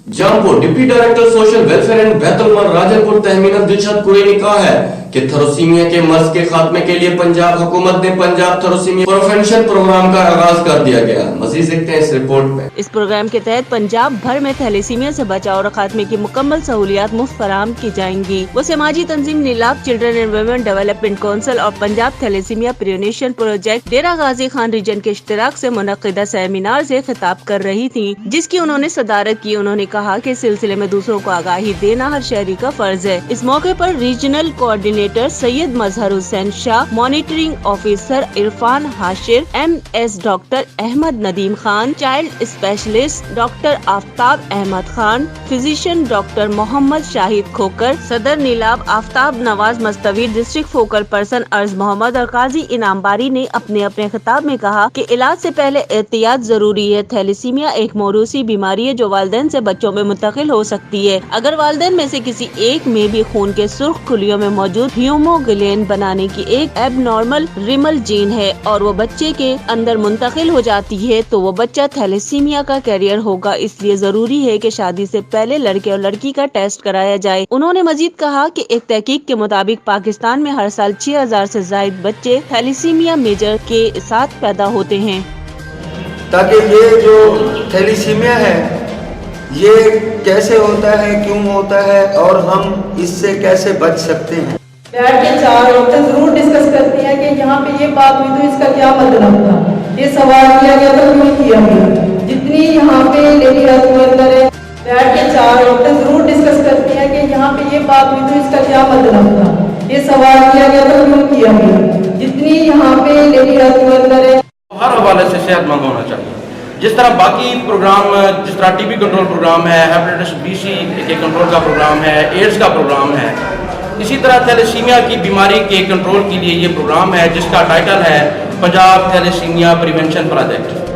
Jampur deputy director social welfare and बैतुल राजनपुर तहमीना दिलशद कुरैशी ने कहा है कि थैलेसीमिया के मर्ज के खात्मे के लिए पंजाब हुकूमत ने पंजाब थैलेसीमिया प्रिवेंशन प्रोग्राम का आगाज कर दिया गया। मजीद देखते हैं इस रिपोर्ट में। इस प्रोग्राम के तहत पंजाब भर में थैलेसीमिया से बचाव और खात्मे की मुकम्मल सहूलियात मुफ्त फराहम की जाएंगी। वो समाजी तंजीम Neelab children and women development council और Punjab thalassemia prevention project Dera Ghazi Khan region के इश्तिराक से मुनक्किदा सेमिनार से खिताब कर रही थी, जिसकी उन्होंने सदारत की। उन्होंने कहा कि इस सिलसिले में दूसरों को आगाही देना हर शहरी का फर्ज है। इस मौके पर regional coordinator Syed Mazhar Hussain Shah, monitoring officer Irfan Hashir, MS doctor Ahmed Nadeem Khan, child specialist doctor Aftab Ahmed Khan, physician doctor Mohammad Shahid Khokhar, सदर Neelab Aftab Nawaz Mastvi, district focal person अर्ज मोहम्मद और काजी इनाम बारी ने अपने अपने खिताब में कहा कि इलाज से पहले एहतियात जरूरी है। थैलेसीमिया एक मौरूसी बीमारी है जो वालिदैन से बच्चों में मुंतकिल हो सकती है। अगर वालिदैन में से किसी एक में भी खून के सुर्ख खुलियों में मौजूद हीमोग्लोबिन बनाने की एक एबनॉर्मल रिमल जीन है और वो बच्चे के अंदर मुंतकिल हो जाती है तो वो बच्चा थैलेसीमिया का कैरियर होगा। इसलिए जरूरी है कि शादी से पहले लड़के और लड़की का टेस्ट कराया जाए। उन्होंने मजीद कहा कि एक तहकीक के मुताबिक पाकिस्तान में हर साल 6000 से ज्यादा बच्चे थैलेसीमिया मेजर के साथ पैदा होते हैं। ताकि ये जो थैलेसीमिया है ये कैसे होता है, क्यों होता है और हम इससे कैसे बच सकते हैं। बैठ के चार औरतें जरूर डिस्कस करती हैं कि यहाँ पे ये बात हुई तो इसका क्या मतलब था, ये सवाल किया गया तो क्यों किया गया। जितनी यहाँ पे लेडी हेल्थ वर्कर है, बैठ के चार औरतें जरूर डिस्कस करती हैं कि यहाँ पे ये बात हुई तो इसका क्या मतलब था, ये सवाल किया गया तो क्यों किया गया। जितनी यहाँ पे लेडी हेल्थ वर्कर है, हर हवाले से सेहतमंद होना चाहिए। जिस तरह बाकी प्रोग्राम, जिस तरह TB कंट्रोल प्रोग्राम है, हेपेटाइटिस BC के कंट्रोल का प्रोग्राम है, एड्स का प्रोग्राम है, इसी तरह थैलेसीमिया की बीमारी के कंट्रोल के लिए ये प्रोग्राम है जिसका टाइटल है पंजाब थैलेसीमिया प्रिवेंशन प्रोजेक्ट।